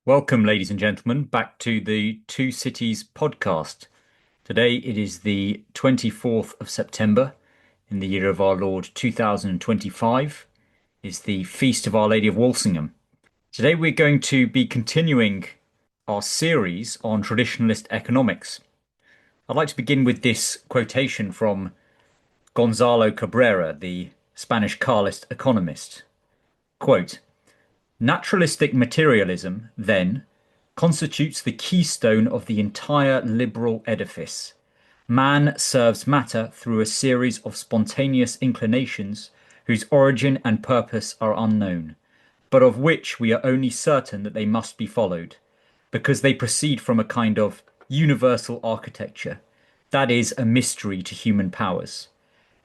Welcome, ladies and gentlemen, back to the Two Cities podcast. Today it is the 24th of September in the year of our Lord 2025. Is the Feast of Our Lady of Walsingham. Today we're going to be continuing our series on traditionalist economics. I'd like to begin with this quotation from Gonzalo Cabrera, the Spanish Carlist economist. Quote, "Naturalistic materialism, then, constitutes the keystone of the entire liberal edifice. Man serves matter through a series of spontaneous inclinations whose origin and purpose are unknown, but of which we are only certain that they must be followed, because they proceed from a kind of universal architecture, that is, a mystery to human powers.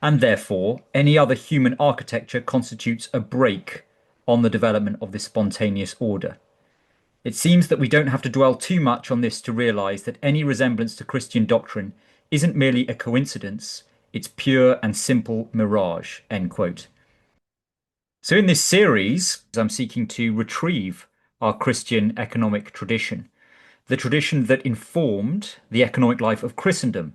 And therefore, any other human architecture constitutes a break on the development of this spontaneous order. It seems that we don't have to dwell too much on this to realize that any resemblance to Christian doctrine isn't merely a coincidence, it's pure and simple mirage." End quote. So in this series, I'm seeking to retrieve our Christian economic tradition, the tradition that informed the economic life of Christendom,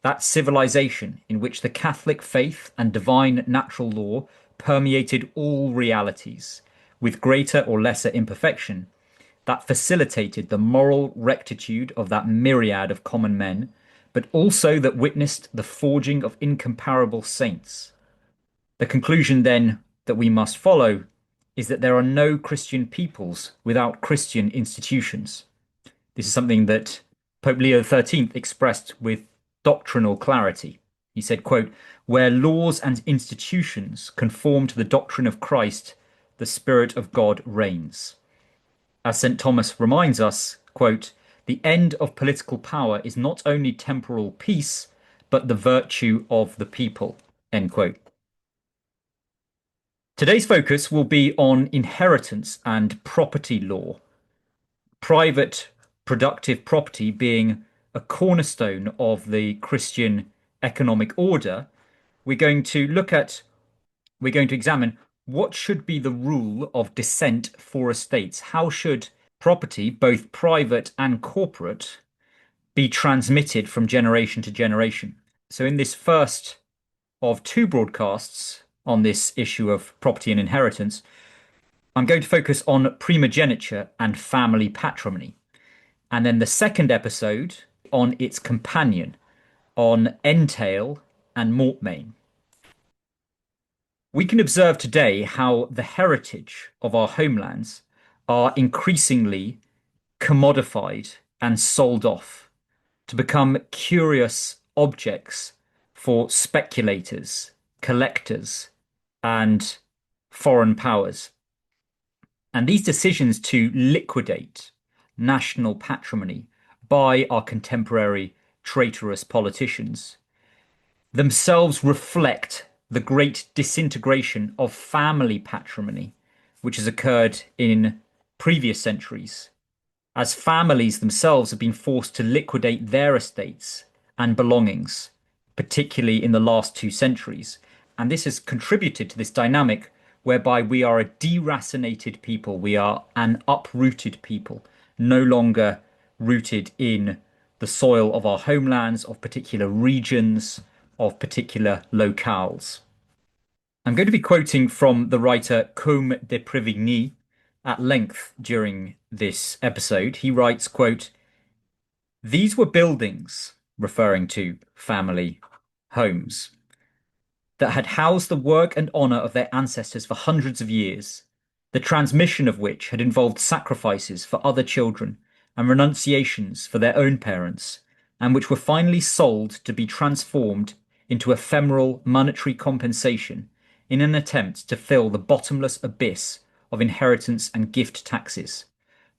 that civilization in which the Catholic faith and divine natural law permeated all realities, with greater or lesser imperfection, that facilitated the moral rectitude of that myriad of common men, but also that witnessed the forging of incomparable saints. The conclusion, then, that we must follow is that there are no Christian peoples without Christian institutions. This is something that Pope Leo XIII expressed with doctrinal clarity. He said, quote, "Where laws and institutions conform to the doctrine of Christ, the Spirit of God reigns." As St. Thomas reminds us, quote, "The end of political power is not only temporal peace, but the virtue of the people." End quote. Today's focus will be on inheritance and property law. Private productive property being a cornerstone of the Christian economic order, we're going to examine what should be the rule of descent for estates. How should property, both private and corporate, be transmitted from generation to generation? So in this first of two broadcasts on this issue of property and inheritance, I'm going to focus on primogeniture and family patrimony. And then the second episode on its companion, on entail and mortmain. We can observe today how the heritage of our homelands are increasingly commodified and sold off to become curious objects for speculators, collectors, and foreign powers. And these decisions to liquidate national patrimony by our contemporary traitorous politicians themselves reflect the great disintegration of family patrimony, which has occurred in previous centuries, as families themselves have been forced to liquidate their estates and belongings, particularly in the last 2 centuries. And this has contributed to this dynamic whereby we are a deracinated people, we are an uprooted people, no longer rooted in the soil of our homelands, of particular regions, of particular locales. I'm going to be quoting from the writer Côme de Prévigny at length during this episode. He writes, quote, "These were buildings," referring to family homes, "that had housed the work and honor of their ancestors for hundreds of years, the transmission of which had involved sacrifices for other children and renunciations for their own parents, and which were finally sold to be transformed into ephemeral monetary compensation in an attempt to fill the bottomless abyss of inheritance and gift taxes.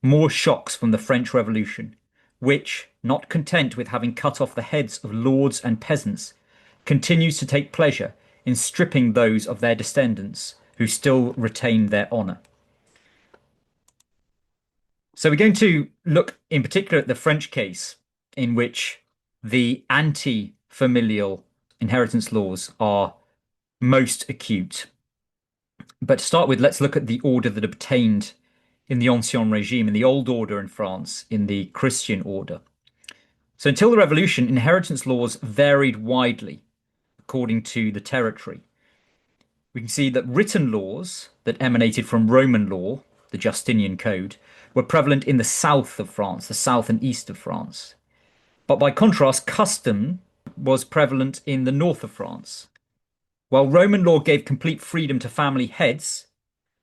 More shocks from the French Revolution, which, not content with having cut off the heads of lords and peasants, continues to take pleasure in stripping those of their descendants who still retain their honor." So we're going to look in particular at the French case in which the anti-familial inheritance laws are most acute. But to start with, let's look at the order that obtained in the Ancien Regime, in the old order in France, in the Christian order. So until the Revolution, inheritance laws varied widely according to the territory. We can see that written laws that emanated from Roman law, the Justinian Code, were prevalent in the south of France, the south and east of France. But by contrast, custom was prevalent in the north of France. While Roman law gave complete freedom to family heads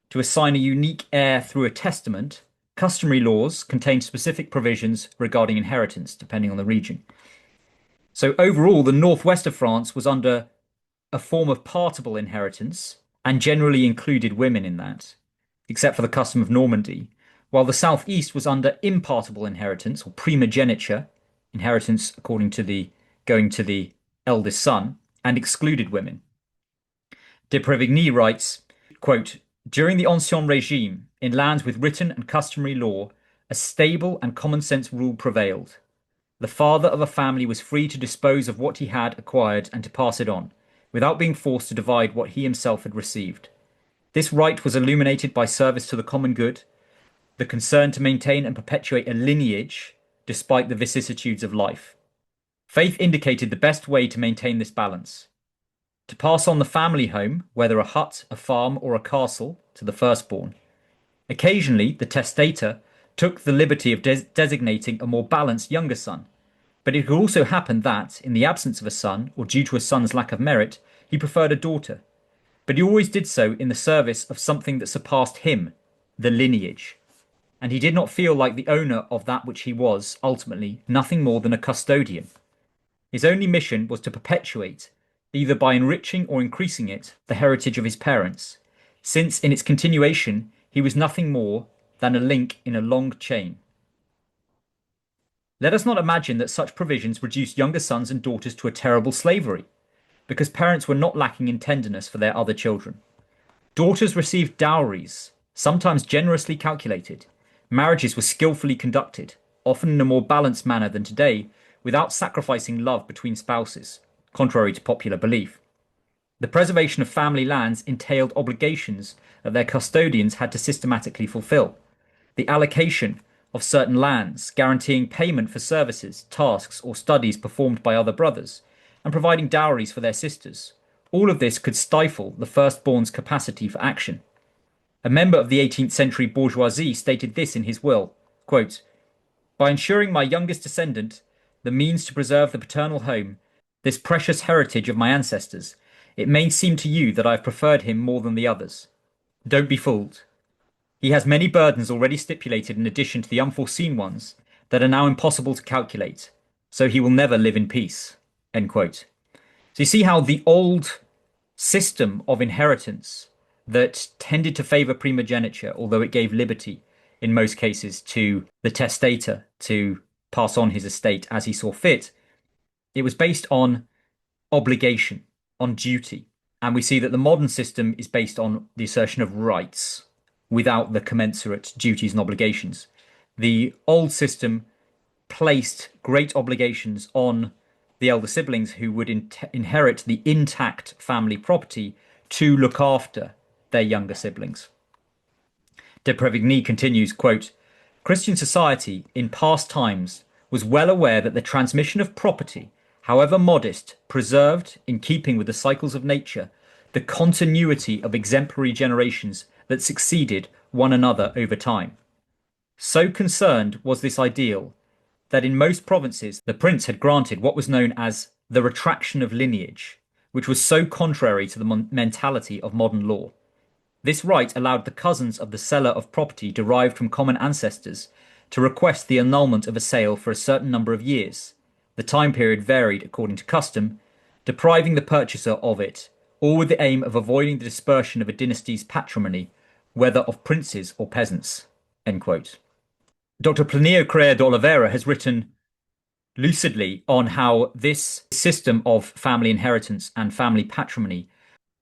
to assign a unique heir through a testament, customary laws contained specific provisions regarding inheritance, depending on the region. So overall, the northwest of France was under a form of partible inheritance and generally included women in that, except for the custom of Normandy, while the southeast was under impartible inheritance or primogeniture, inheritance according to the going to the eldest son, and excluded women. De Prévigny writes, quote, during the Ancien Regime, in lands with written and customary law, a stable and common sense rule prevailed. The father of a family was free to dispose of what he had acquired and to pass it on, without being forced to divide what he himself had received. This right was illuminated by service to the common good, the concern to maintain and perpetuate a lineage despite the vicissitudes of life. Faith indicated the best way to maintain this balance. To pass on the family home, whether a hut, a farm, or a castle, to the firstborn. Occasionally, the testator took the liberty of designating a more balanced younger son, but it could also happen that, in the absence of a son, or due to a son's lack of merit, he preferred a daughter. But he always did so in the service of something that surpassed him, the lineage. And he did not feel like the owner of that which he was, ultimately, nothing more than a custodian. His only mission was to perpetuate, either by enriching or increasing it, the heritage of his parents, since in its continuation he was nothing more than a link in a long chain. Let us not imagine that such provisions reduced younger sons and daughters to a terrible slavery, because parents were not lacking in tenderness for their other children. Daughters received dowries, sometimes generously calculated. Marriages were skillfully conducted, often in a more balanced manner than today, without sacrificing love between spouses, contrary to popular belief. The preservation of family lands entailed obligations that their custodians had to systematically fulfill. The allocation of certain lands, guaranteeing payment for services, tasks, or studies performed by other brothers, and providing dowries for their sisters. All of this could stifle the firstborn's capacity for action. A member of the 18th century bourgeoisie stated this in his will, quote, by ensuring my youngest descendant the means to preserve the paternal home, this precious heritage of my ancestors, it may seem to you that I have preferred him more than the others. Don't be fooled. He has many burdens already stipulated in addition to the unforeseen ones that are now impossible to calculate, so he will never live in peace. End quote. So you see how the old system of inheritance that tended to favour primogeniture, although it gave liberty in most cases to the testator to pass on his estate as he saw fit, it was based on obligation, on duty. And we see that the modern system is based on the assertion of rights without the commensurate duties and obligations. The old system placed great obligations on the elder siblings who would inherit the intact family property to look after their younger siblings. De Prévigny continues, quote, Christian society in past times was well aware that the transmission of property, however modest, preserved, in keeping with the cycles of nature, the continuity of exemplary generations that succeeded one another over time. So concerned was this ideal that in most provinces the prince had granted what was known as the retraction of lineage, which was so contrary to the mentality of modern law. This right allowed the cousins of the seller of property derived from common ancestors to request the annulment of a sale for a certain number of years. The time period varied according to custom, depriving the purchaser of it, all with the aim of avoiding the dispersion of a dynasty's patrimony, whether of princes or peasants. End quote. Dr. Plinio Correa de Oliveira has written lucidly on how this system of family inheritance and family patrimony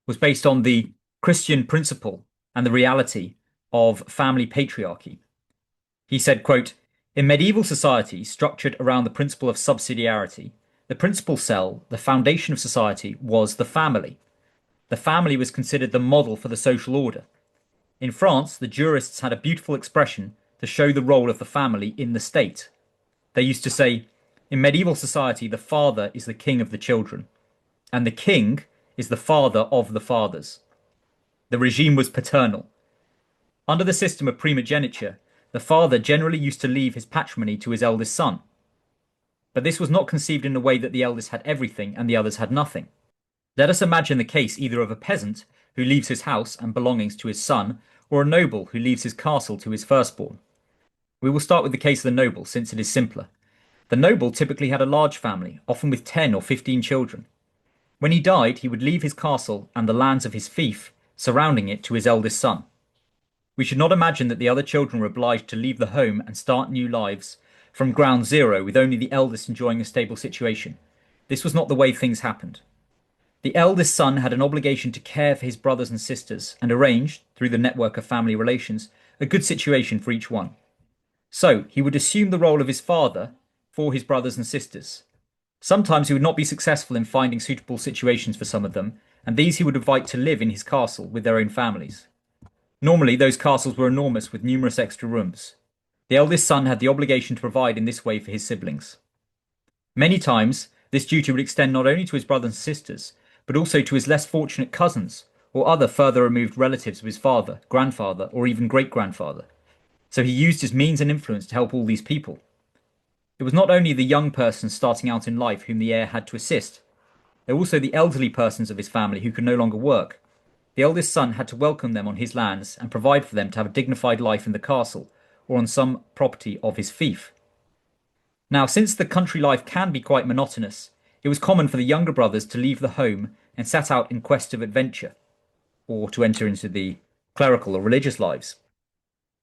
was based on the Christian principle and the reality of family patriarchy. He said, quote, in medieval society structured around the principle of subsidiarity, the principal cell, the foundation of society, was the family. The family was considered the model for the social order. In France, the jurists had a beautiful expression to show the role of the family in the state. They used to say, in medieval society, the father is the king of the children, and the king is the father of the fathers. The regime was paternal. Under the system of primogeniture, the father generally used to leave his patrimony to his eldest son. But this was not conceived in a way that the eldest had everything and the others had nothing. Let us imagine the case either of a peasant who leaves his house and belongings to his son, or a noble who leaves his castle to his firstborn. We will start with the case of the noble, since it is simpler. The noble typically had a large family, often with 10 or 15 children. When he died, he would leave his castle and the lands of his fief surrounding it to his eldest son. We should not imagine that the other children were obliged to leave the home and start new lives from ground zero with only the eldest enjoying a stable situation. This was not the way things happened. The eldest son had an obligation to care for his brothers and sisters and arrange, through the network of family relations, a good situation for each one. So he would assume the role of his father for his brothers and sisters. Sometimes he would not be successful in finding suitable situations for some of them, and these he would invite to live in his castle with their own families. Normally, those castles were enormous with numerous extra rooms. The eldest son had the obligation to provide in this way for his siblings. Many times, this duty would extend not only to his brothers and sisters, but also to his less fortunate cousins or other further removed relatives of his father, grandfather, or even great-grandfather. So he used his means and influence to help all these people. It was not only the young persons starting out in life whom the heir had to assist. There were also the elderly persons of his family who could no longer work. The eldest son had to welcome them on his lands and provide for them to have a dignified life in the castle or on some property of his fief. Now, since the country life can be quite monotonous, it was common for the younger brothers to leave the home and set out in quest of adventure, or to enter into the clerical or religious lives.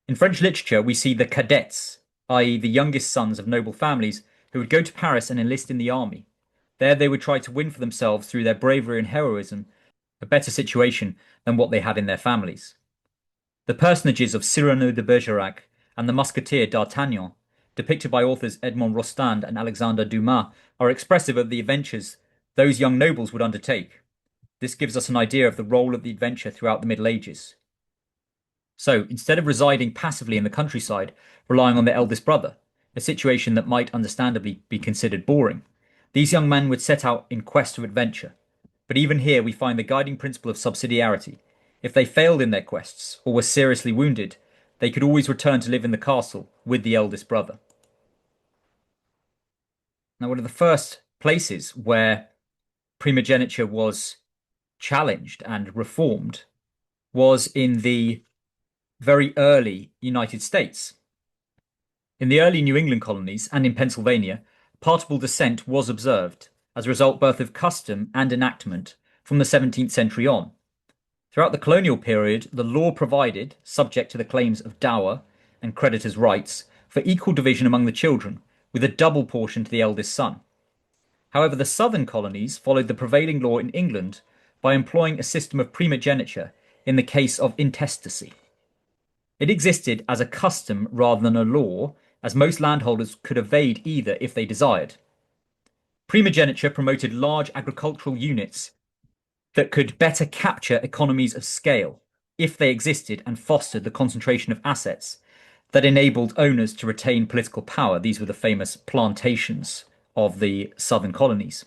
In French literature, we see the cadets, i.e. the youngest sons of noble families, who would go to Paris and enlist in the army. There they would try to win for themselves, through their bravery and heroism, a better situation than what they had in their families. The personages of Cyrano de Bergerac and the musketeer D'Artagnan, depicted by authors Edmond Rostand and Alexandre Dumas, are expressive of the adventures those young nobles would undertake. This gives us an idea of the role of the adventure throughout the Middle Ages. So, instead of residing passively in the countryside, relying on their eldest brother, a situation that might understandably be considered boring, these young men would set out in quest of adventure. But even here we find the guiding principle of subsidiarity. If they failed in their quests or were seriously wounded, they could always return to live in the castle with the eldest brother. Now, one of the first places where primogeniture was challenged and reformed was in the very early United States. In the early New England colonies and in Pennsylvania, partible descent was observed as a result both of custom and enactment from the 17th century on. Throughout the colonial period, the law provided, subject to the claims of dower and creditors' rights, for equal division among the children, with a double portion to the eldest son. However, the southern colonies followed the prevailing law in England by employing a system of primogeniture in the case of intestacy. It existed as a custom rather than a law, as most landholders could evade either if they desired. Primogeniture promoted large agricultural units that could better capture economies of scale if they existed, and fostered the concentration of assets that enabled owners to retain political power. These were the famous plantations of the southern colonies.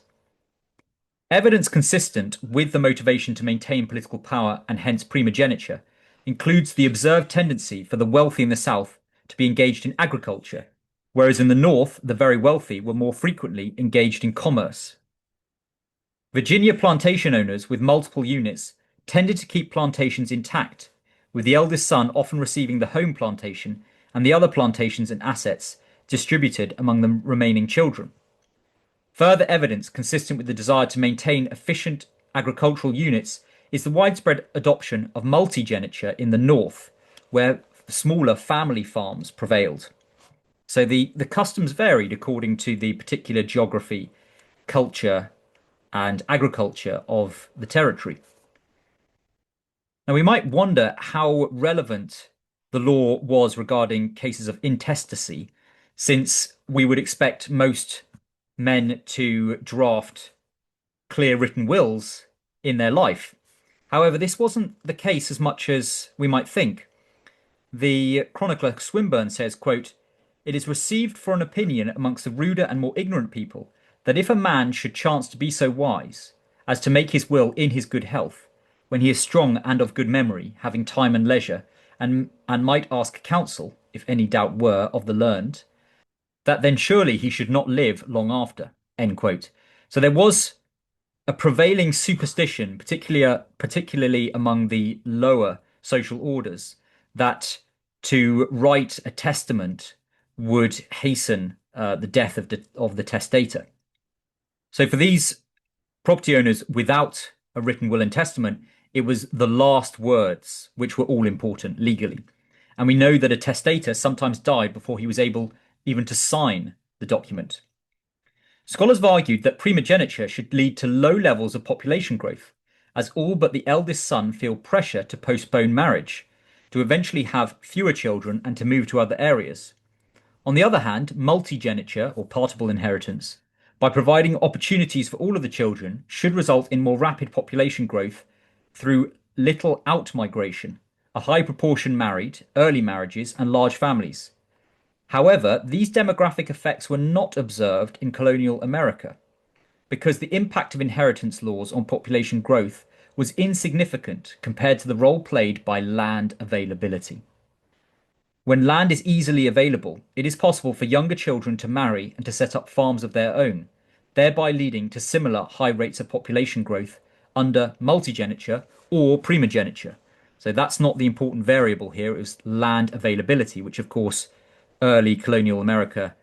Evidence consistent with the motivation to maintain political power, and hence primogeniture, includes the observed tendency for the wealthy in the South to be engaged in agriculture, whereas in the North, the very wealthy were more frequently engaged in commerce. Virginia plantation owners with multiple units tended to keep plantations intact, with the eldest son often receiving the home plantation and the other plantations and assets distributed among the remaining children. Further evidence consistent with the desire to maintain efficient agricultural units is the widespread adoption of multigeniture in the North, where smaller family farms prevailed. So the customs varied according to the particular geography, culture, and agriculture of the territory. Now, we might wonder how relevant the law was regarding cases of intestacy, since we would expect most men to draft clear written wills in their life. However, this wasn't the case as much as we might think. The chronicler Swinburne says, quote, "It is received for an opinion amongst the ruder and more ignorant people that if a man should chance to be so wise as to make his will in his good health, when he is strong and of good memory, having time and leisure, and might ask counsel, if any doubt were, of the learned, that then surely he should not live long after." End quote. So there was a prevailing superstition, particularly among the lower social orders, that to write a testament would hasten the death of the testator. So for these property owners without a written will and testament, it was the last words which were all important legally. And we know that a testator sometimes died before he was able even to sign the document. Scholars have argued that primogeniture should lead to low levels of population growth, as all but the eldest son feel pressure to postpone marriage, to eventually have fewer children and to move to other areas. On the other hand, multigeniture, or partible inheritance, by providing opportunities for all of the children, should result in more rapid population growth through little out-migration, a high proportion married, early marriages, and large families. However, these demographic effects were not observed in colonial America because the impact of inheritance laws on population growth was insignificant compared to the role played by land availability. When land is easily available, it is possible for younger children to marry and to set up farms of their own, thereby leading to similar high rates of population growth under multigeniture or primogeniture. So that's not the important variable here. It was land availability, which of course early colonial America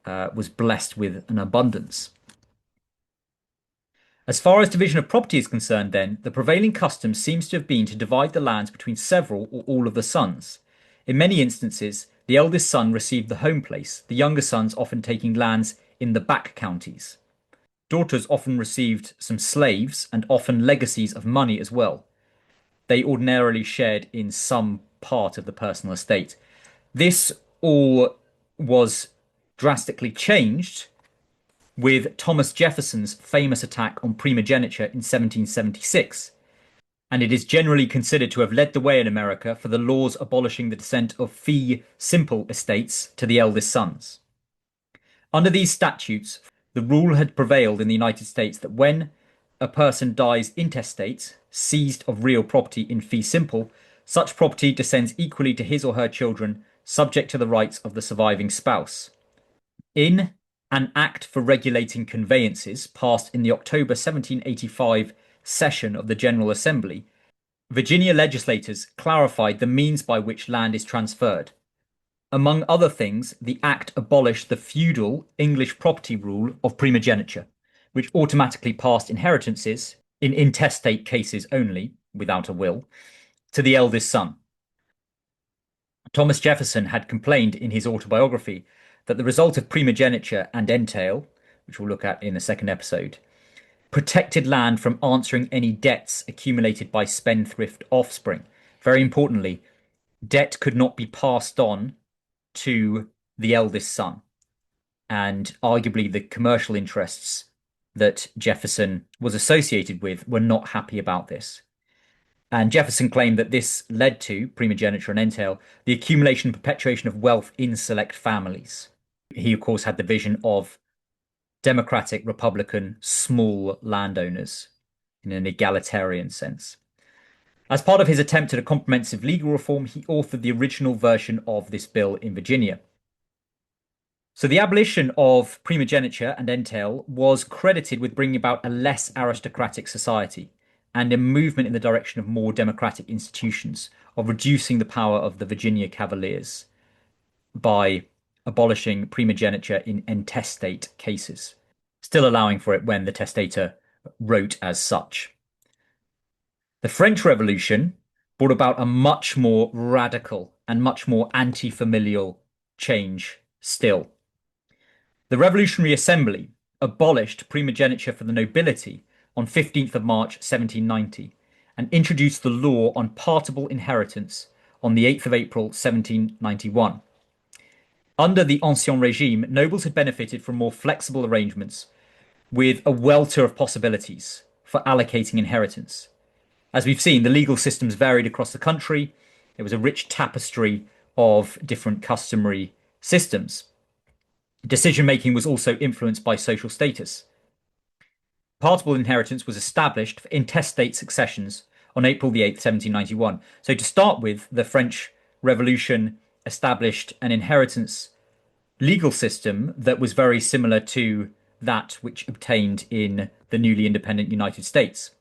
was blessed with an abundance. As far as division of property is concerned, then, the prevailing custom seems to have been to divide the lands between several or all of the sons. In many instances, the eldest son received the home place, the younger sons often taking lands in the back counties. Daughters often received some slaves and often legacies of money as well. They ordinarily shared in some part of the personal estate. This all was drastically changed with Thomas Jefferson's famous attack on primogeniture in 1776, and it is generally considered to have led the way in America for the laws abolishing the descent of fee simple estates to the eldest sons. Under these statutes, the rule had prevailed in the United States that when a person dies intestate, seized of real property in fee simple, such property descends equally to his or her children, subject to the rights of the surviving spouse. In an Act for Regulating Conveyances passed in the October 1785 session of the General Assembly, Virginia legislators clarified the means by which land is transferred. Among other things, the Act abolished the feudal English property rule of primogeniture, which automatically passed inheritances, in intestate cases only, without a will, to the eldest son. Thomas Jefferson had complained in his autobiography that the result of primogeniture and entail, which we'll look at in a second episode, protected land from answering any debts accumulated by spendthrift offspring. Very importantly, debt could not be passed on to the eldest son. And arguably the commercial interests that Jefferson was associated with were not happy about this. And Jefferson claimed that this led to primogeniture and entail, the accumulation and perpetuation of wealth in select families. He, of course, had the vision of democratic, republican, small landowners in an egalitarian sense. As part of his attempt at a comprehensive legal reform, he authored the original version of this bill in Virginia. So the abolition of primogeniture and entail was credited with bringing about a less aristocratic society and a movement in the direction of more democratic institutions, of reducing the power of the Virginia Cavaliers by abolishing primogeniture in intestate cases, still allowing for it when the testator wrote as such. The French Revolution brought about a much more radical and much more anti-familial change still. The Revolutionary Assembly abolished primogeniture for the nobility on 15th of March 1790 and introduced the law on partible inheritance on the 8th of April 1791. Under the Ancien Regime, nobles had benefited from more flexible arrangements with a welter of possibilities for allocating inheritance. As we've seen, the legal systems varied across the country. There was a rich tapestry of different customary systems. Decision making was also influenced by social status. Partible inheritance was established for intestate successions on April the 8th, 1791. So to start with, the French Revolution established an inheritance legal system that was very similar to that which obtained in the newly independent United States.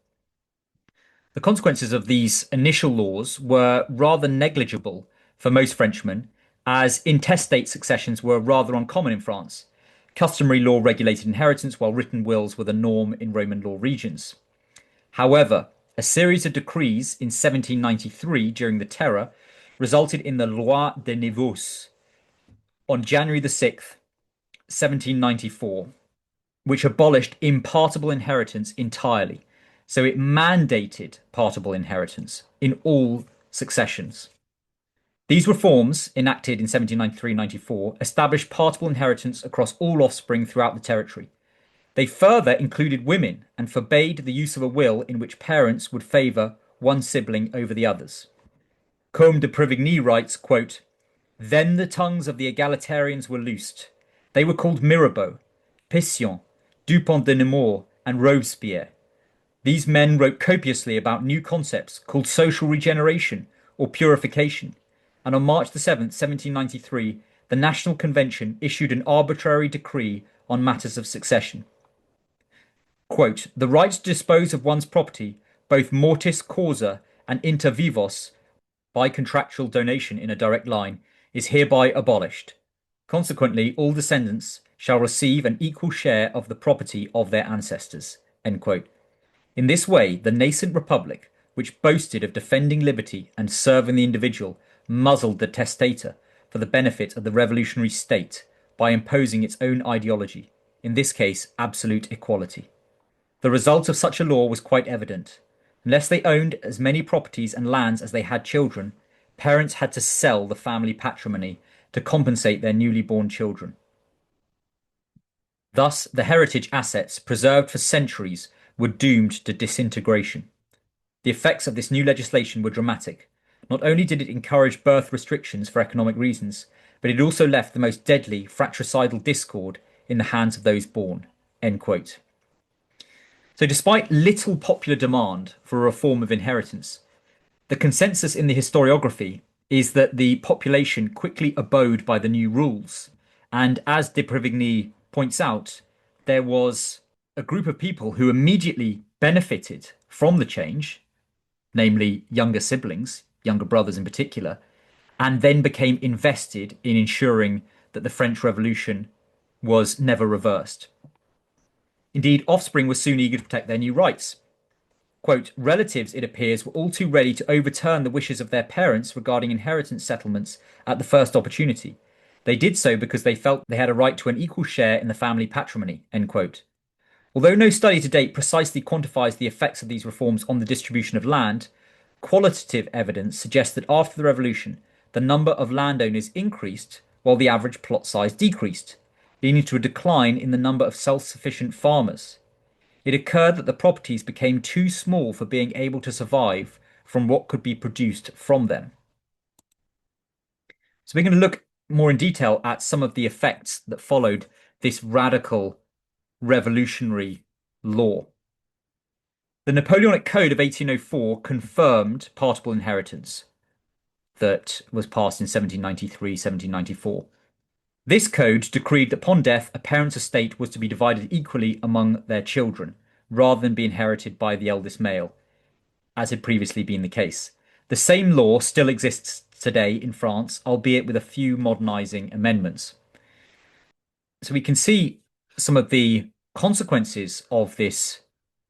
The consequences of these initial laws were rather negligible for most Frenchmen, as intestate successions were rather uncommon in France. Customary law regulated inheritance, while written wills were the norm in Roman law regions. However, a series of decrees in 1793 during the Terror resulted in the Loi des Névus on January the 6th, 1794, which abolished impartible inheritance entirely. So it mandated partible inheritance in all successions. These reforms, enacted in 1793-94, established partible inheritance across all offspring throughout the territory. They further included women and forbade the use of a will in which parents would favour one sibling over the others. Côme de Prévigny writes, quote, "Then the tongues of the egalitarians were loosed. They were called Mirabeau, Pisson, Dupont de Nemours, and Robespierre. These men wrote copiously about new concepts called social regeneration or purification, and on March the 7th, 1793, the National Convention issued an arbitrary decree on matters of succession. Quote, the right to dispose of one's property, both mortis causa and inter vivos, by contractual donation in a direct line, is hereby abolished. Consequently, all descendants shall receive an equal share of the property of their ancestors." End quote. In this way, the nascent republic, which boasted of defending liberty and serving the individual, muzzled the testator for the benefit of the revolutionary state by imposing its own ideology, in this case, absolute equality. The result of such a law was quite evident. Unless they owned as many properties and lands as they had children, parents had to sell the family patrimony to compensate their newly born children. Thus, the heritage assets preserved for centuries were doomed to disintegration. The effects of this new legislation were dramatic. Not only did it encourage birth restrictions for economic reasons, but it also left the most deadly fratricidal discord in the hands of those born. End quote. So despite little popular demand for a reform of inheritance, the consensus in the historiography is that the population quickly abode by the new rules. And as de Prévigny points out, there was a group of people who immediately benefited from the change, namely younger siblings, younger brothers in particular, and then became invested in ensuring that the French Revolution was never reversed. Indeed, offspring were soon eager to protect their new rights. Quote, relatives, it appears, were all too ready to overturn the wishes of their parents regarding inheritance settlements at the first opportunity. They did so because they felt they had a right to an equal share in the family patrimony, end quote. Although no study to date precisely quantifies the effects of these reforms on the distribution of land, qualitative evidence suggests that after the revolution, the number of landowners increased while the average plot size decreased, leading to a decline in the number of self-sufficient farmers. It occurred that the properties became too small for being able to survive from what could be produced from them. So we're going to look more in detail at some of the effects that followed this radical revolutionary law. The Napoleonic Code of 1804 confirmed partible inheritance that was passed in 1793-1794. This code decreed that upon death, a parent's estate was to be divided equally among their children, rather than be inherited by the eldest male, as had previously been the case. The same law still exists today in France, albeit with a few modernising amendments. So we can see some of the consequences of this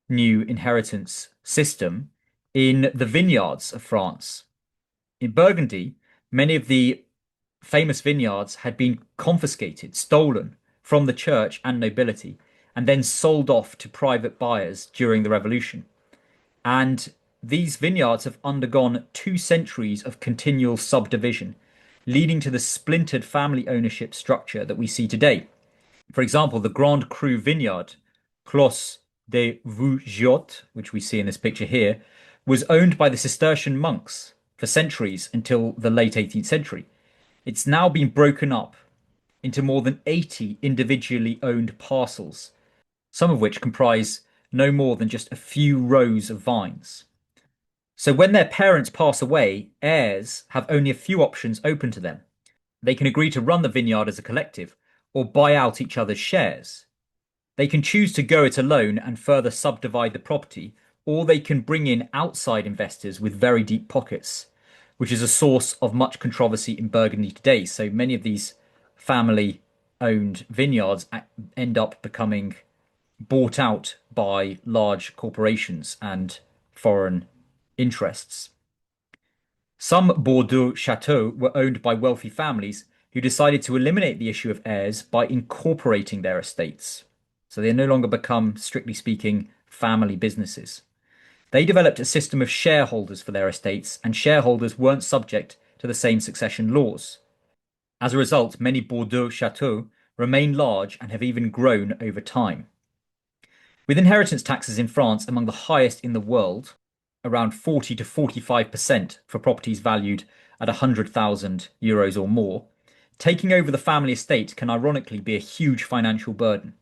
new inheritance system in the vineyards of France. In Burgundy, many of the famous vineyards had been confiscated, stolen from the church and nobility, and then sold off to private buyers during the revolution. And these vineyards have undergone 2 centuries of continual subdivision, leading to the splintered family ownership structure that we see today. For example, the Grand Cru vineyard, Clos de Vougeot, which we see in this picture here, was owned by the Cistercian monks for centuries until the late 18th century. It's now been broken up into more than 80 individually owned parcels, some of which comprise no more than just a few rows of vines. So when their parents pass away, heirs have only a few options open to them. They can agree to run the vineyard as a collective or buy out each other's shares. They can choose to go it alone and further subdivide the property, or they can bring in outside investors with very deep pockets, which is a source of much controversy in Burgundy today. So many of these family owned vineyards end up becoming bought out by large corporations and foreign interests. Some Bordeaux chateaux were owned by wealthy families who decided to eliminate the issue of heirs by incorporating their estates. So they no longer become, strictly speaking, family businesses. They developed a system of shareholders for their estates, and shareholders weren't subject to the same succession laws. As a result, many Bordeaux chateaux remain large and have even grown over time. With inheritance taxes in France among the highest in the world, around 40 to 45% for properties valued at €100,000 or more, taking over the family estate can ironically be a huge financial burden.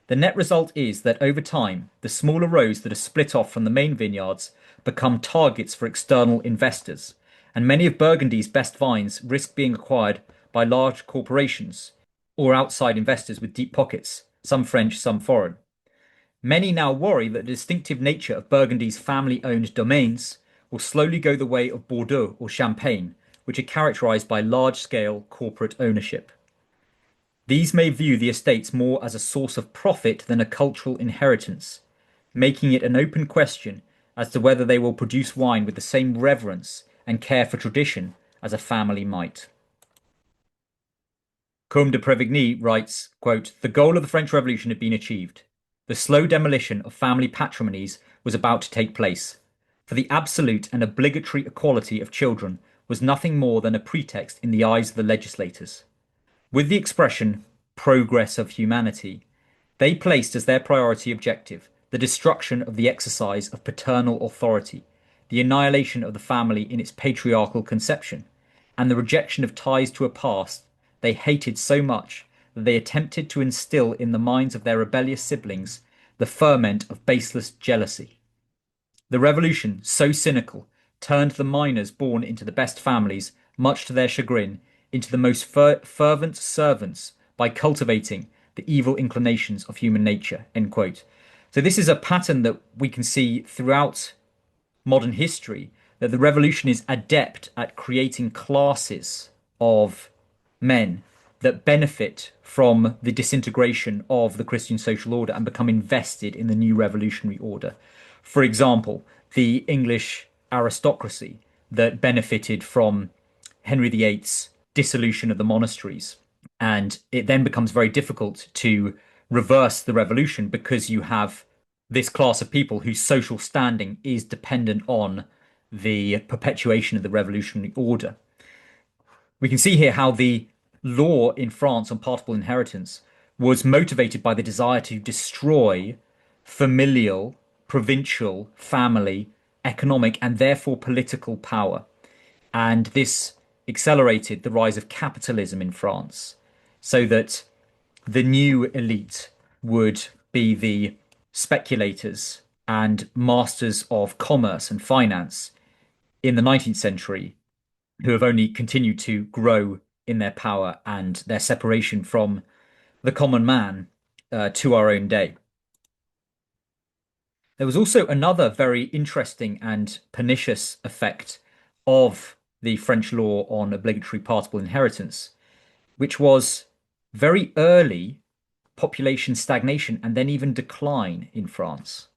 The net result is that over time, the smaller rows that are split off from the main vineyards become targets for external investors, and many of Burgundy's best vines risk being acquired by large corporations or outside investors with deep pockets, some French, some foreign. Many now worry that the distinctive nature of Burgundy's family-owned domains will slowly go the way of Bordeaux or Champagne, which are characterized by large-scale corporate ownership. These may view the estates more as a source of profit than a cultural inheritance, making it an open question as to whether they will produce wine with the same reverence and care for tradition as a family might. Côme de Prévigny writes, quote, "The goal of the French Revolution had been achieved. The slow demolition of family patrimonies was about to take place, for the absolute and obligatory equality of children was nothing more than a pretext in the eyes of the legislators. With the expression progress of humanity, they placed as their priority objective the destruction of the exercise of paternal authority, the annihilation of the family in its patriarchal conception, and the rejection of ties to a past they hated so much that they attempted to instill in the minds of their rebellious siblings the ferment of baseless jealousy. The revolution, so cynical, turned the minors born into the best families, much to their chagrin, into the most fervent servants by cultivating the evil inclinations of human nature." End quote. So this is a pattern that we can see throughout modern history, that the revolution is adept at creating classes of men that benefit from the disintegration of the Christian social order and become invested in the new revolutionary order. For example, the English aristocracy that benefited from Henry VIII's dissolution of the monasteries. And it then becomes very difficult to reverse the revolution because you have this class of people whose social standing is dependent on the perpetuation of the revolutionary order. We can see here how the law in France on partible inheritance was motivated by the desire to destroy familial, provincial, family, economic, and therefore political power. And this accelerated the rise of capitalism in France, so that the new elite would be the speculators and masters of commerce and finance in the 19th century, who have only continued to grow in their power and their separation from the common man to our own day. There was also another very interesting and pernicious effect of the French law on obligatory partible inheritance, which was very early population stagnation and then even decline in France.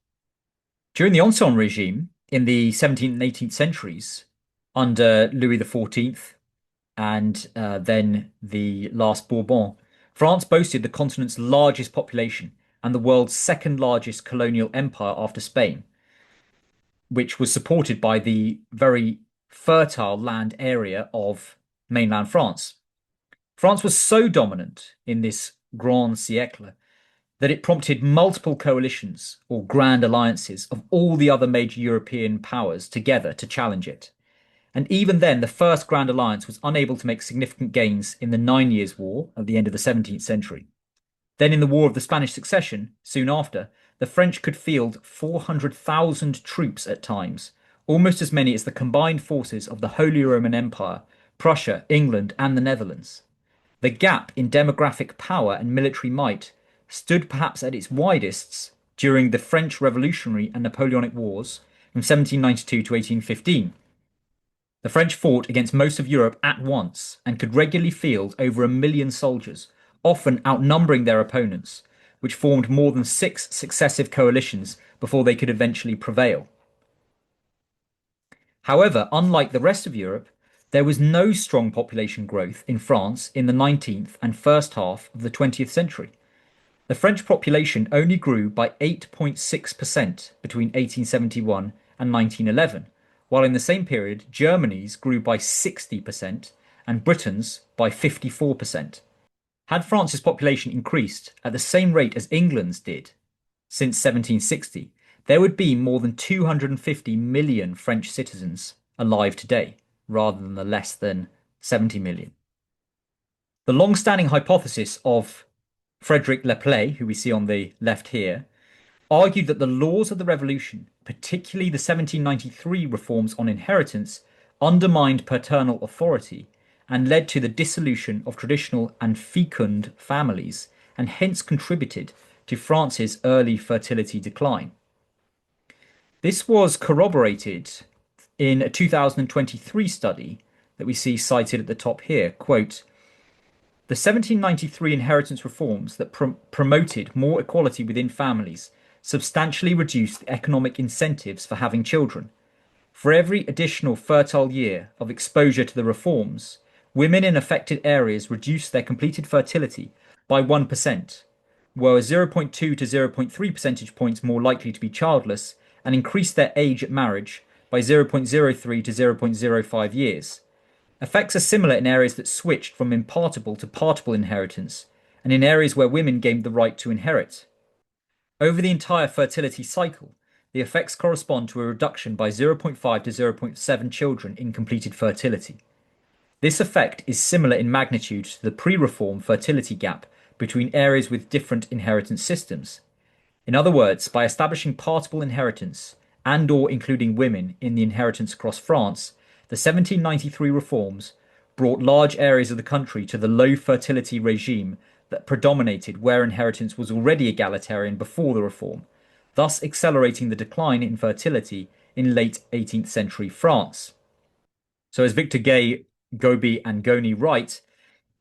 During the Ancien regime in the 17th and 18th centuries, under Louis XIV and then the last Bourbon, France boasted the continent's largest population and the world's second largest colonial empire after Spain, which was supported by the very fertile land area of mainland France. France was so dominant in this Grand Siècle that it prompted multiple coalitions or grand alliances of all the other major European powers together to challenge it. And even then, the First Grand Alliance was unable to make significant gains in the 9 Years' War at the end of the 17th century. Then, in the War of the Spanish Succession, soon after, the French could field 400,000 troops at times, almost as many as the combined forces of the Holy Roman Empire, Prussia, England, and the Netherlands. The gap in demographic power and military might stood perhaps at its widest during the French Revolutionary and Napoleonic Wars from 1792 to 1815. The French fought against most of Europe at once and could regularly field over 1 million soldiers, often outnumbering their opponents, which formed more than 6 successive coalitions before they could eventually prevail. However, unlike the rest of Europe, there was no strong population growth in France in the 19th and first half of the 20th century. The French population only grew by 8.6% between 1871 and 1911, while in the same period, Germany's grew by 60% and Britain's by 54%. Had France's population increased at the same rate as England's did since 1760, there would be more than 250 million French citizens alive today, rather than the less than 70 million. The long-standing hypothesis of Frédéric Lepeley, who we see on the left here, argued that the laws of the revolution, particularly the 1793 reforms on inheritance, undermined paternal authority and led to the dissolution of traditional and fecund families, and hence contributed to France's early fertility decline. This was corroborated in a 2023 study that we see cited at the top here. Quote, the 1793 inheritance reforms that promoted more equality within families substantially reduced the economic incentives for having children. For every additional fertile year of exposure to the reforms, women in affected areas reduced their completed fertility by 1%, were 0.2 to 0.3 percentage points more likely to be childless, and increased their age at marriage by 0.03 to 0.05 years. Effects are similar in areas that switched from impartable to partible inheritance, and in areas where women gained the right to inherit. Over the entire fertility cycle, the effects correspond to a reduction by 0.5 to 0.7 children in completed fertility. This effect is similar in magnitude to the pre-reform fertility gap between areas with different inheritance systems. In other words, by establishing partible inheritance and/or including women in the inheritance across France, the 1793 reforms brought large areas of the country to the low fertility regime that predominated where inheritance was already egalitarian before the reform, thus accelerating the decline in fertility in late 18th century France. So as Victor Gay, Gobi and Goni write,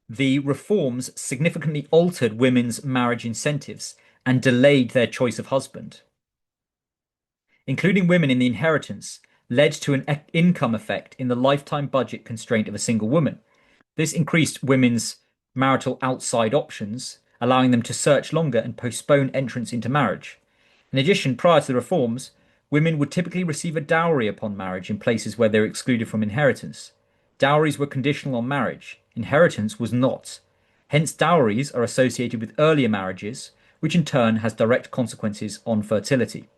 the reforms significantly altered women's marriage incentives and delayed their choice of husband. Including women in the inheritance led to an income effect in the lifetime budget constraint of a single woman. This increased women's marital outside options, allowing them to search longer and postpone entrance into marriage. In addition, prior to the reforms, women would typically receive a dowry upon marriage in places where they were excluded from inheritance. Dowries were conditional on marriage. Inheritance was not. Hence, dowries are associated with earlier marriages, which in turn has direct consequences on fertility.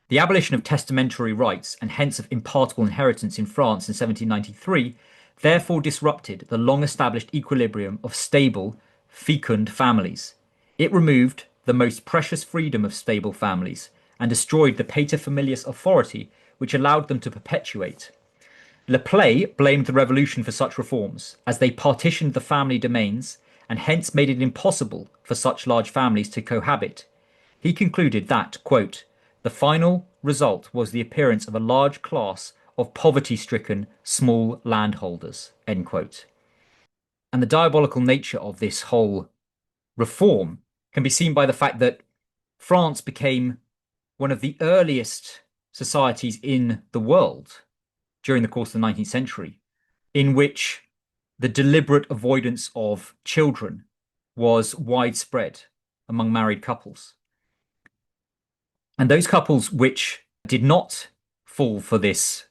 The abolition of testamentary rights and hence of impartible inheritance in France in 1793 therefore disrupted the long-established equilibrium of stable, fecund families. It removed the most precious freedom of stable families and destroyed the paterfamilias authority which allowed them to perpetuate. Lepeley blamed the revolution for such reforms, as they partitioned the family domains and hence made it impossible for such large families to cohabit. He concluded that, quote, the final result was the appearance of a large class of poverty-stricken small landholders, end quote. And the diabolical nature of this whole reform can be seen by the fact that France became one of the earliest societies in the world during the course of the 19th century, in which the deliberate avoidance of children was widespread among married couples. And those couples which did not fall for this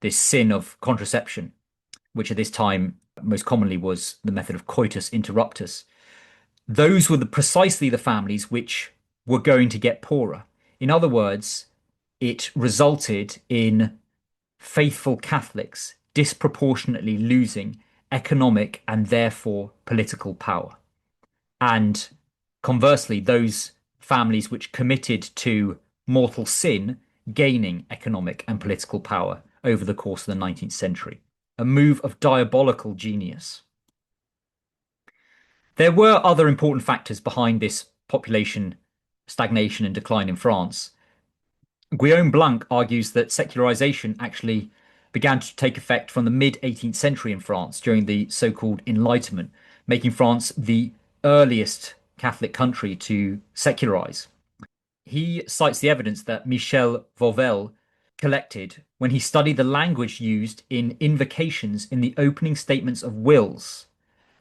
sin of contraception, which at this time most commonly was the method of coitus interruptus, those were precisely the families which were going to get poorer. In other words, it resulted in faithful Catholics disproportionately losing economic and therefore political power. And conversely, those families which committed to mortal sin gaining economic and political power over the course of the 19th century. A move of diabolical genius. There were other important factors behind this population stagnation and decline in France. Guillaume Blanc argues that secularization actually began to take effect from the mid-18th century in France during the so-called Enlightenment, making France the earliest Catholic country to secularize. He cites the evidence that Michel Vauvel collected when he studied the language used in invocations in the opening statements of wills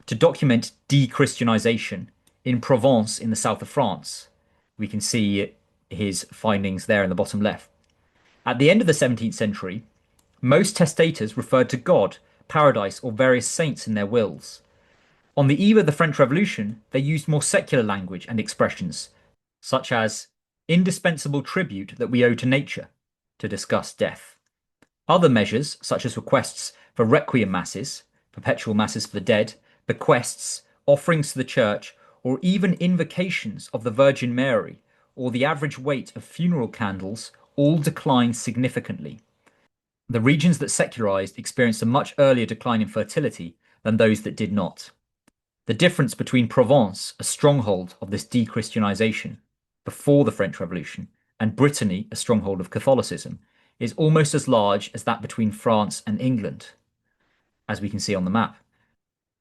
to document de-Christianization in Provence in the south of France. We can see his findings there in the bottom left. At the end of the 17th century, most testators referred to God, paradise, or various saints in their wills. On the eve of the French Revolution, they used more secular language and expressions, such as indispensable tribute that we owe to nature, to discuss death. Other measures, such as requests for requiem masses, perpetual masses for the dead, bequests, offerings to the church, or even invocations of the Virgin Mary, or the average weight of funeral candles, all declined significantly. The regions that secularized experienced a much earlier decline in fertility than those that did not. The difference between Provence, a stronghold of this de-Christianization before the French Revolution, and Brittany, a stronghold of Catholicism, is almost as large as that between France and England, as we can see on the map.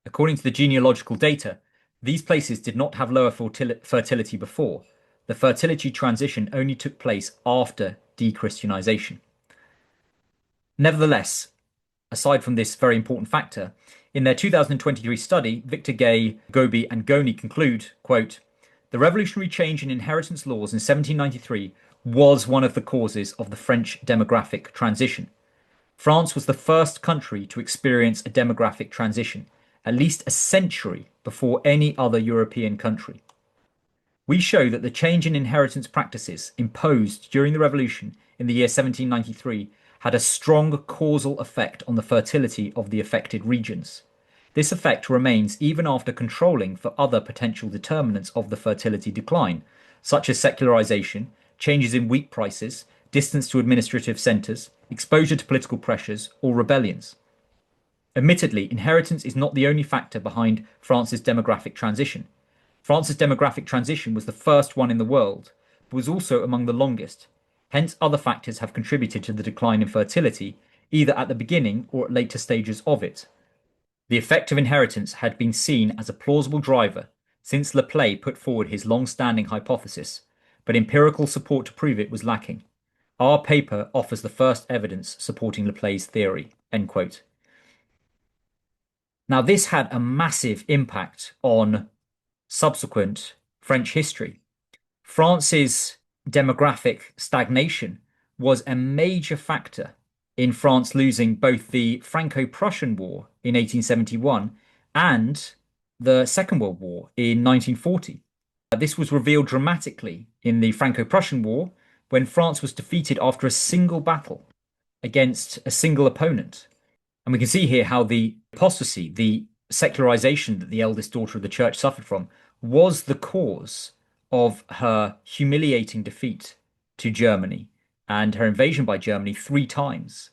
According to the genealogical data, these places did not have lower fertility before. The fertility transition only took place after de-Christianization. Nevertheless, aside from this very important factor, in their 2023 study, Victor Gay, Gobi, and Goni conclude, quote, "The revolutionary change in inheritance laws in 1793 was one of the causes of the French demographic transition. France was the first country to experience a demographic transition, at least a century before any other European country. We show that the change in inheritance practices imposed during the revolution in the year 1793 had a strong causal effect on the fertility of the affected regions. This effect remains even after controlling for other potential determinants of the fertility decline, such as secularization, changes in wheat prices, distance to administrative centres, exposure to political pressures, or rebellions. Admittedly, inheritance is not the only factor behind France's demographic transition. France's demographic transition was the first one in the world, but was also among the longest. Hence, other factors have contributed to the decline in fertility, either at the beginning or at later stages of it. The effect of inheritance had been seen as a plausible driver since Laplace put forward his long-standing hypothesis, but empirical support to prove it was lacking. Our paper offers the first evidence supporting Laplace's theory." End quote. Now, this had a massive impact on subsequent French history. France's demographic stagnation was a major factor in France losing both the Franco-Prussian War in 1871 and the Second World War in 1940. This was revealed dramatically in the Franco-Prussian War when France was defeated after a single battle against a single opponent. And we can see here how the apostasy, the secularization that the eldest daughter of the church suffered from, was the cause of her humiliating defeat to Germany and her invasion by Germany 3 times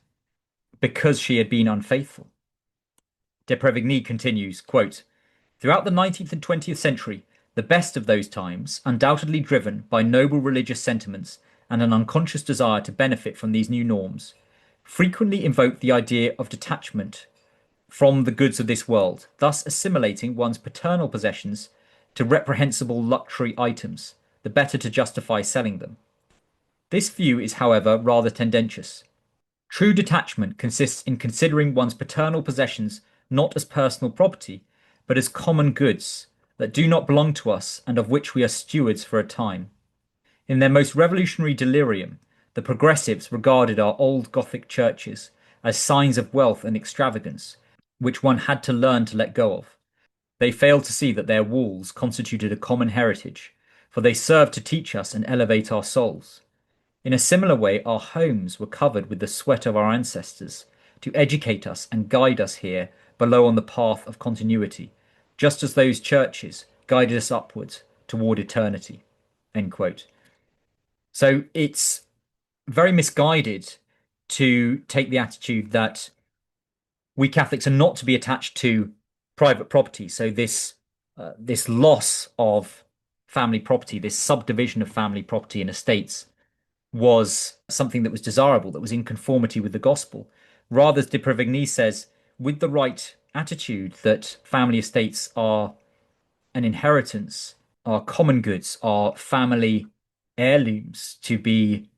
because she had been unfaithful. De Prévigny continues, quote, "Throughout the 19th and 20th century, the best of those times, undoubtedly driven by noble religious sentiments and an unconscious desire to benefit from these new norms, frequently invoked the idea of detachment from the goods of this world, thus assimilating one's paternal possessions to reprehensible luxury items, the better to justify selling them. This view is, however, rather tendentious. True detachment consists in considering one's paternal possessions not as personal property, but as common goods that do not belong to us and of which we are stewards for a time. In their most revolutionary delirium, the progressives regarded our old Gothic churches as signs of wealth and extravagance, which one had to learn to let go of. They failed to see that their walls constituted a common heritage, for they served to teach us and elevate our souls. In a similar way, our homes were covered with the sweat of our ancestors to educate us and guide us here below on the path of continuity, just as those churches guided us upwards toward eternity. End quote. So it's very misguided to take the attitude that we Catholics are not to be attached to private property. So this loss of family property, this subdivision of family property in estates, was something that was desirable, that was in conformity with the gospel. Rather, as de Prévigny says, with the right attitude that family estates are an inheritance, are common goods, are family heirlooms to be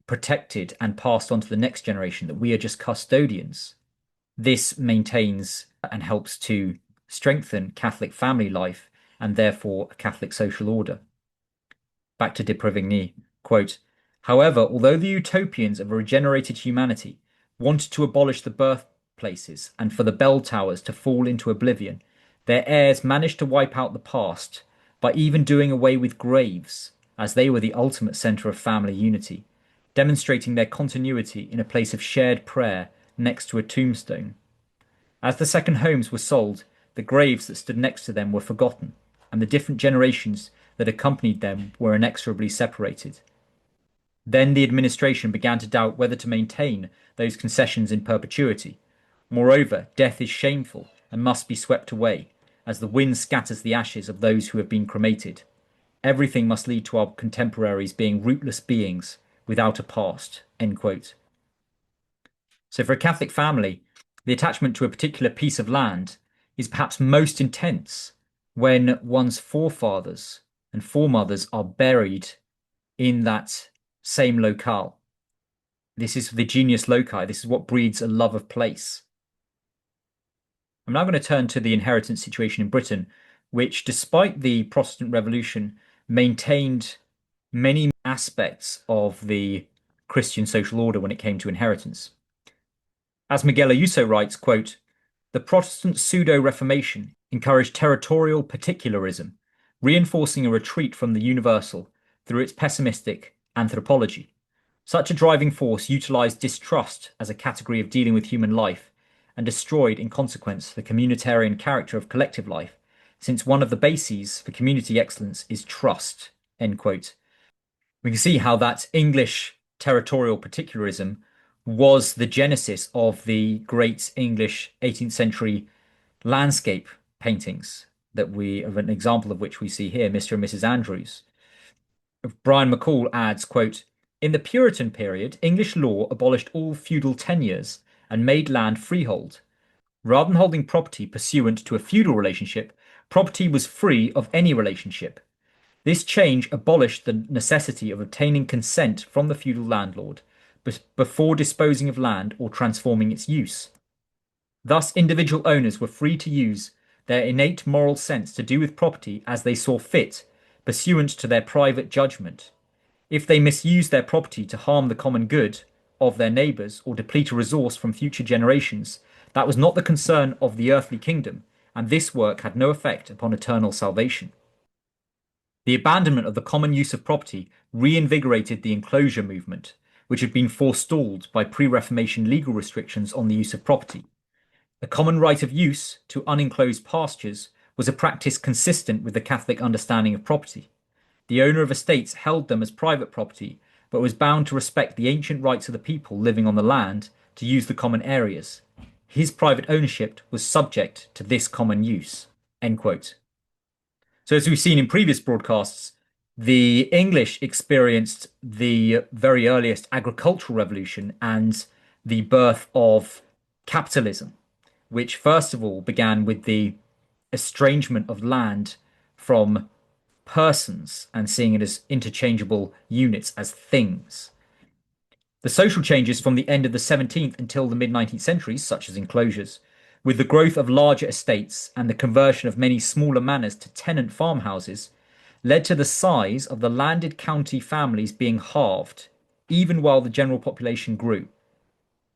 protected and passed on to the next generation, that we are just custodians. This maintains and helps to strengthen Catholic family life and therefore a Catholic social order. Back to de Prévigny, quote, however, although the utopians of a regenerated humanity wanted to abolish the birthplaces and for the bell towers to fall into oblivion, their heirs managed to wipe out the past by even doing away with graves, as they were the ultimate centre of family unity, demonstrating their continuity in a place of shared prayer next to a tombstone. As the second homes were sold, the graves that stood next to them were forgotten, and the different generations that accompanied them were inexorably separated. Then the administration began to doubt whether to maintain those concessions in perpetuity. Moreover, death is shameful and must be swept away, as the wind scatters the ashes of those who have been cremated. Everything must lead to our contemporaries being rootless beings without a past. End quote. So for a Catholic family, the attachment to a particular piece of land is perhaps most intense when one's forefathers and foremothers are buried in that same locale. This is the genius loci. This is what breeds a love of place. I'm now going to turn to the inheritance situation in Britain, which, despite the Protestant Revolution, maintained many aspects of the Christian social order when it came to inheritance. As Miguel Ayuso writes, quote, the Protestant pseudo-Reformation encouraged territorial particularism, reinforcing a retreat from the universal through its pessimistic anthropology. Such a driving force utilized distrust as a category of dealing with human life and destroyed, in consequence, the communitarian character of collective life, since one of the bases for community excellence is trust. End quote. We can see how that English territorial particularism was the genesis of the great English 18th century landscape paintings that an example of which we see here, Mr. and Mrs. Andrews. Brian McCall adds, quote, in the Puritan period, English law abolished all feudal tenures and made land freehold. Rather than holding property pursuant to a feudal relationship, property was free of any relationship. This change abolished the necessity of obtaining consent from the feudal landlord before disposing of land or transforming its use. Thus, individual owners were free to use their innate moral sense to do with property as they saw fit, pursuant to their private judgment. If they misused their property to harm the common good of their neighbours or deplete a resource from future generations, that was not the concern of the earthly kingdom, and this work had no effect upon eternal salvation. The abandonment of the common use of property reinvigorated the enclosure movement, which had been forestalled by pre-Reformation legal restrictions on the use of property. The common right of use to unenclosed pastures was a practice consistent with the Catholic understanding of property. The owner of estates held them as private property, but was bound to respect the ancient rights of the people living on the land to use the common areas. His private ownership was subject to this common use. End quote. So as we've seen in previous broadcasts, the English experienced the very earliest agricultural revolution and the birth of capitalism, which first of all began with the estrangement of land from persons and seeing it as interchangeable units, as things. The social changes from the end of the 17th until the mid-19th centuries, such as enclosures, with the growth of larger estates and the conversion of many smaller manors to tenant farmhouses, led to the size of the landed county families being halved, even while the general population grew.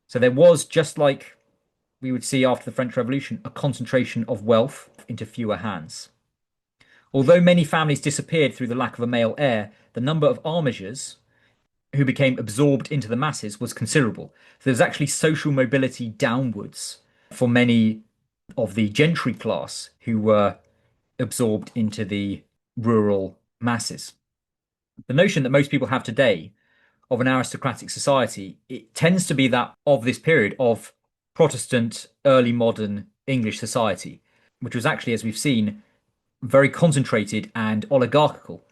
So there was, just like we would see after the French Revolution, a concentration of wealth wealth into fewer hands. Although many families disappeared through the lack of a male heir, the number of armigers who became absorbed into the masses was considerable. So there was actually social mobility downwards for many of the gentry class who were absorbed into the rural masses. The notion that most people have today of an aristocratic society, it tends to be that of this period of Protestant early modern English society, which was actually, as we've seen, very concentrated and oligarchical,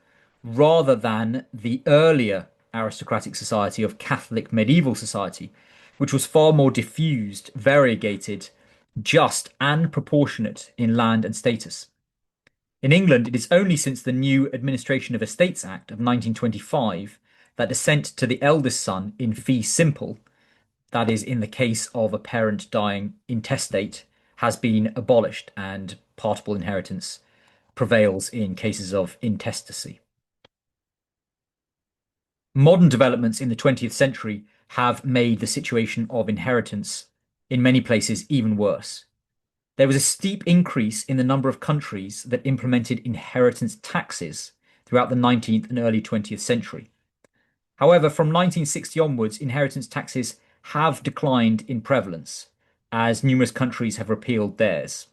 rather than the earlier aristocratic society of Catholic medieval society, which was far more diffused, variegated, just, and proportionate in land and status. In England, it is only since the new Administration of Estates Act of 1925 that descent to the eldest son in fee simple, that is, in the case of a parent dying intestate, has been abolished and partible inheritance prevails in cases of intestacy. Modern developments in the 20th century have made the situation of inheritance in many places even worse. There was a steep increase in the number of countries that implemented inheritance taxes throughout the 19th and early 20th century. However, from 1960 onwards, inheritance taxes have declined in prevalence as numerous countries have repealed theirs.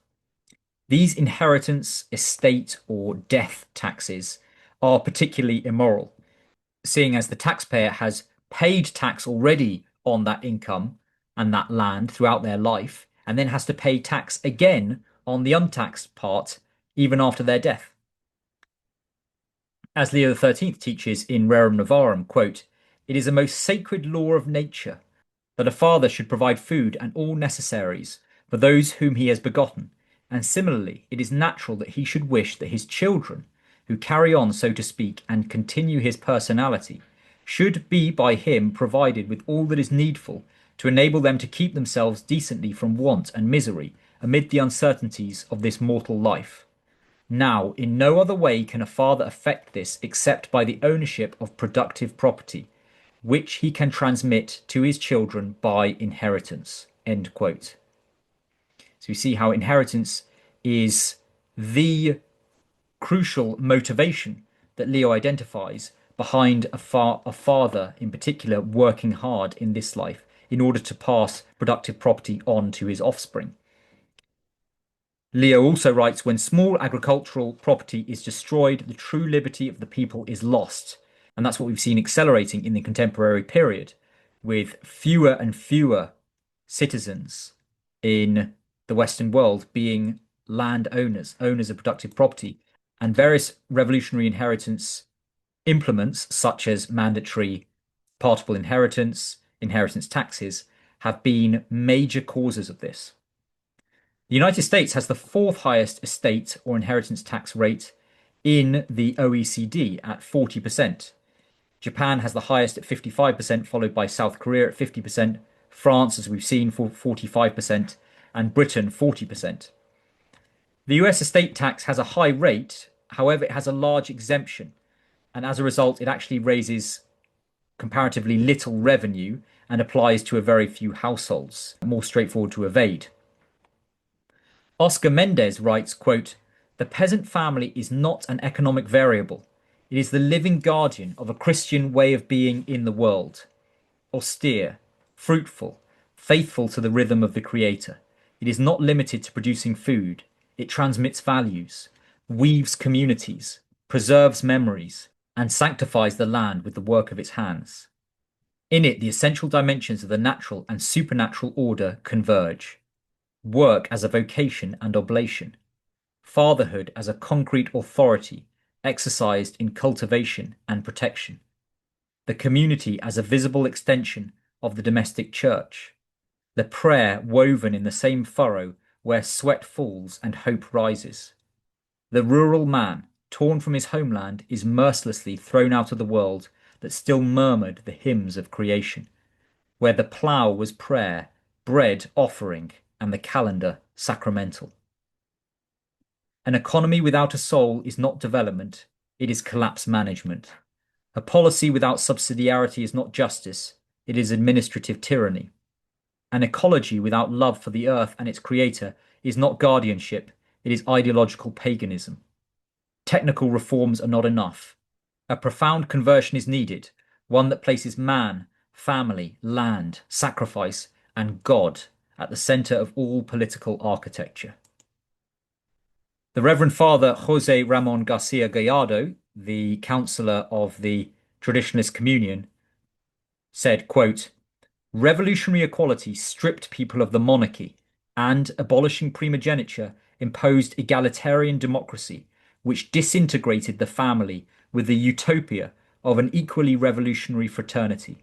These inheritance, estate, or death taxes are particularly immoral, seeing as the taxpayer has paid tax already on that income and that land throughout their life, and then has to pay tax again on the untaxed part even after their death. As Leo XIII teaches in Rerum Novarum, quote, "It is a most sacred law of nature that a father should provide food and all necessaries for those whom he has begotten, and similarly it is natural that he should wish that his children, who carry on, so to speak, and continue his personality, should be by him provided with all that is needful to enable them to keep themselves decently from want and misery amid the uncertainties of this mortal life. Now, in no other way can a father effect this except by the ownership of productive property, which he can transmit to his children by inheritance." End quote. So we see how inheritance is the crucial motivation that Leo identifies behind a father in particular working hard in this life in order to pass productive property on to his offspring. Leo also writes, "When small agricultural property is destroyed, the true liberty of the people is lost." And that's what we've seen accelerating in the contemporary period, with fewer and fewer citizens in the Western world being landowners, owners of productive property, and various revolutionary inheritance implements, such as mandatory partible inheritance, inheritance taxes, have been major causes of this. The United States has the fourth highest estate or inheritance tax rate in the OECD at 40%. Japan has the highest at 55%, followed by South Korea at 50%, France, as we've seen, for 45%, and Britain 40%. The US estate tax has a high rate, however, it has a large exemption, and as a result, it actually raises comparatively little revenue and applies to a very few households, more straightforward to evade. Oscar Mendez writes, quote, "The peasant family is not an economic variable. It is the living guardian of a Christian way of being in the world. Austere, fruitful, faithful to the rhythm of the Creator. It is not limited to producing food. It transmits values, weaves communities, preserves memories, and sanctifies the land with the work of its hands. In it, the essential dimensions of the natural and supernatural order converge. Work as a vocation and oblation. Fatherhood as a concrete authority exercised in cultivation and protection. The community as a visible extension of the domestic church. The prayer woven in the same furrow where sweat falls and hope rises. The rural man, torn from his homeland, is mercilessly thrown out of the world that still murmured the hymns of creation, where the plough was prayer, bread offering, and the calendar sacramental. An economy without a soul is not development, it is collapse management. A policy without subsidiarity is not justice, it is administrative tyranny. An ecology without love for the earth and its creator is not guardianship, it is ideological paganism. Technical reforms are not enough. A profound conversion is needed, one that places man, family, land, sacrifice, and God at the center of all political architecture. The Reverend Father Jose Ramon Garcia Gallardo, the counselor of the Traditionalist Communion, said, quote, revolutionary equality stripped people of the monarchy and, abolishing primogeniture, imposed egalitarian democracy, which disintegrated the family with the utopia of an equally revolutionary fraternity.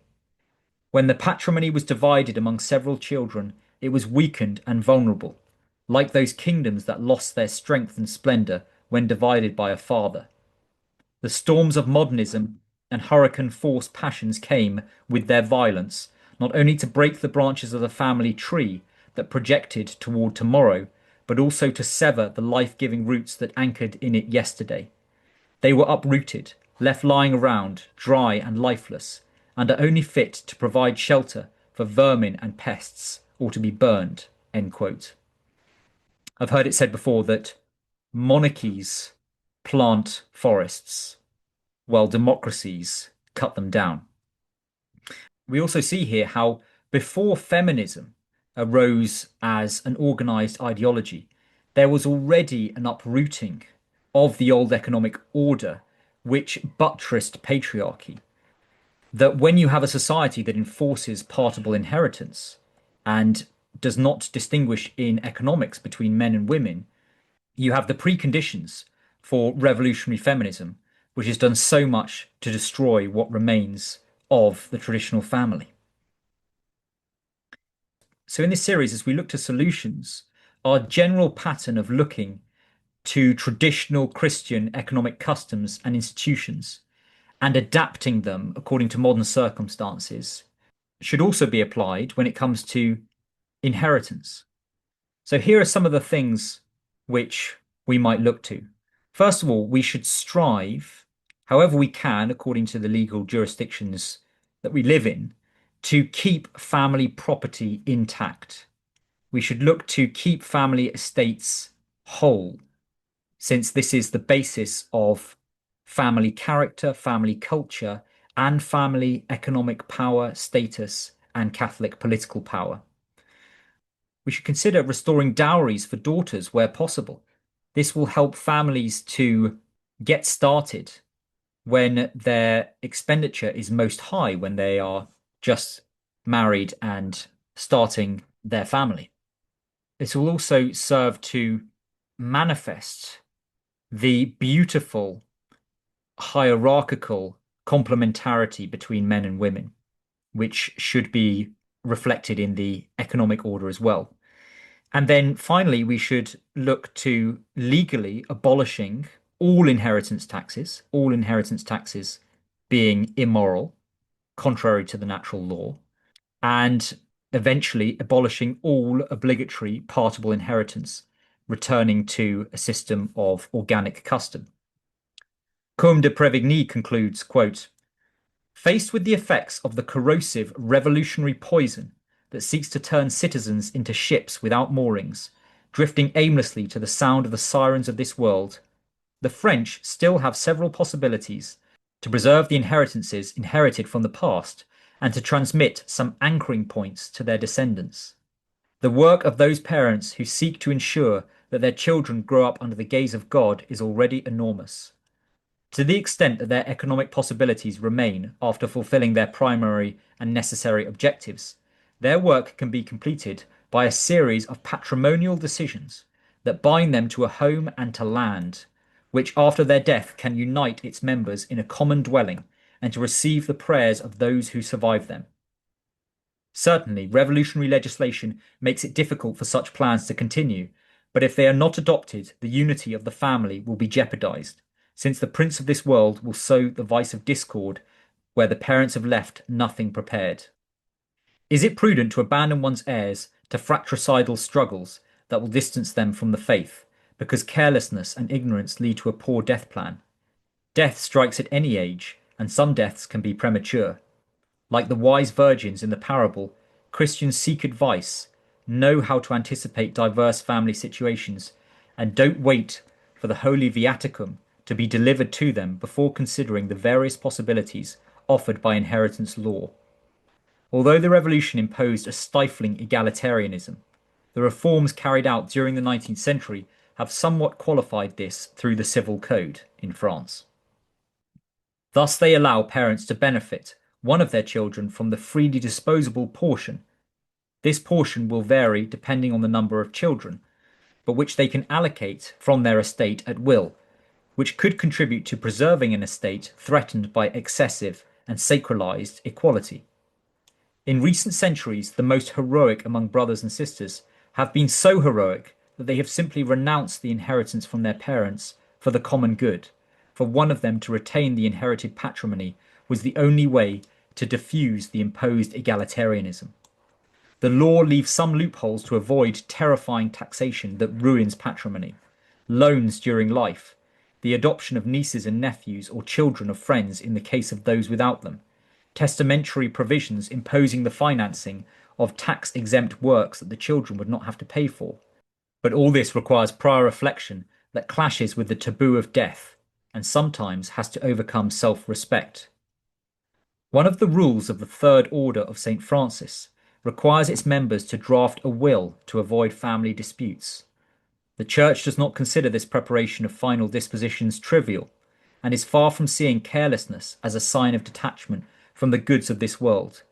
When the patrimony was divided among several children, it was weakened and vulnerable, like those kingdoms that lost their strength and splendor when divided by a father. The storms of modernism and hurricane force passions came with their violence, not only to break the branches of the family tree that projected toward tomorrow, but also to sever the life-giving roots that anchored in it yesterday. They were uprooted, left lying around, dry and lifeless, and are only fit to provide shelter for vermin and pests, or to be burned. End quote. I've heard it said before that monarchies plant forests, while democracies cut them down. We also see here how before feminism arose as an organized ideology, there was already an uprooting of the old economic order which buttressed patriarchy. That when you have a society that enforces partible inheritance and does not distinguish in economics between men and women, you have the preconditions for revolutionary feminism, which has done so much to destroy what remains of the traditional family. So in this series, as we look to solutions, our general pattern of looking to traditional Christian economic customs and institutions and adapting them according to modern circumstances should also be applied when it comes to inheritance. So here are some of the things which we might look to. First of all, we should strive, however we can, according to the legal jurisdictions that we live in, to keep family property intact. We should look to keep family estates whole, since this is the basis of family character, family culture, and family economic power, status, and Catholic political power. We should consider restoring dowries for daughters where possible. This will help families to get started when their expenditure is most high, when they are just married and starting their family. This will also serve to manifest the beautiful hierarchical complementarity between men and women, which should be reflected in the economic order as well. And then finally, we should look to legally abolishing all inheritance taxes being immoral, contrary to the natural law, and eventually abolishing all obligatory partible inheritance, returning to a system of organic custom. Côme de Prévigny concludes, quote, faced with the effects of the corrosive revolutionary poison that seeks to turn citizens into ships without moorings, drifting aimlessly to the sound of the sirens of this world, the French still have several possibilities to preserve the inheritances inherited from the past and to transmit some anchoring points to their descendants. The work of those parents who seek to ensure that their children grow up under the gaze of God is already enormous. To the extent that their economic possibilities remain after fulfilling their primary and necessary objectives, their work can be completed by a series of patrimonial decisions that bind them to a home and to land, which after their death can unite its members in a common dwelling and to receive the prayers of those who survive them. Certainly, revolutionary legislation makes it difficult for such plans to continue, but if they are not adopted, the unity of the family will be jeopardized, since the prince of this world will sow the vice of discord where the parents have left nothing prepared. Is it prudent to abandon one's heirs to fratricidal struggles that will distance them from the faith, because carelessness and ignorance lead to a poor death plan? Death strikes at any age, and some deaths can be premature. Like the wise virgins in the parable, Christians seek advice, know how to anticipate diverse family situations, and don't wait for the holy viaticum to be delivered to them before considering the various possibilities offered by inheritance law. Although the revolution imposed a stifling egalitarianism, the reforms carried out during the 19th century have somewhat qualified this through the Civil Code in France. Thus, they allow parents to benefit one of their children from the freely disposable portion. This portion will vary depending on the number of children, but which they can allocate from their estate at will, which could contribute to preserving an estate threatened by excessive and sacralized equality. In recent centuries, the most heroic among brothers and sisters have been so heroic that they have simply renounced the inheritance from their parents for the common good. For one of them to retain the inherited patrimony was the only way to diffuse the imposed egalitarianism. The law leaves some loopholes to avoid terrifying taxation that ruins patrimony, loans during life, the adoption of nieces and nephews or children of friends in the case of those without them, testamentary provisions imposing the financing of tax-exempt works that the children would not have to pay for. But all this requires prior reflection that clashes with the taboo of death and sometimes has to overcome self-respect. One of the rules of the Third Order of St. Francis requires its members to draft a will to avoid family disputes. The Church does not consider this preparation of final dispositions trivial, and is far from seeing carelessness as a sign of detachment from the goods of this world.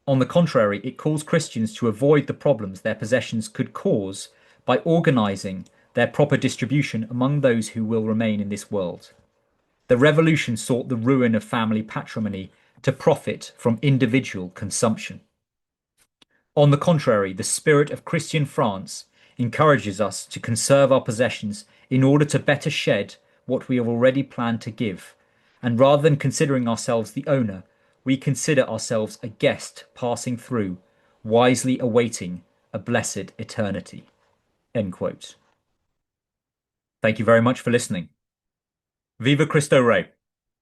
On the contrary, it calls Christians to avoid the problems their possessions could cause by organising their proper distribution among those who will remain in this world. The revolution sought the ruin of family patrimony to profit from individual consumption. On the contrary, the spirit of Christian France encourages us to conserve our possessions in order to better shed what we have already planned to give, and rather than considering ourselves the owner, we consider ourselves a guest passing through, wisely awaiting a blessed eternity. End quote. Thank you very much for listening. Viva Cristo Rey.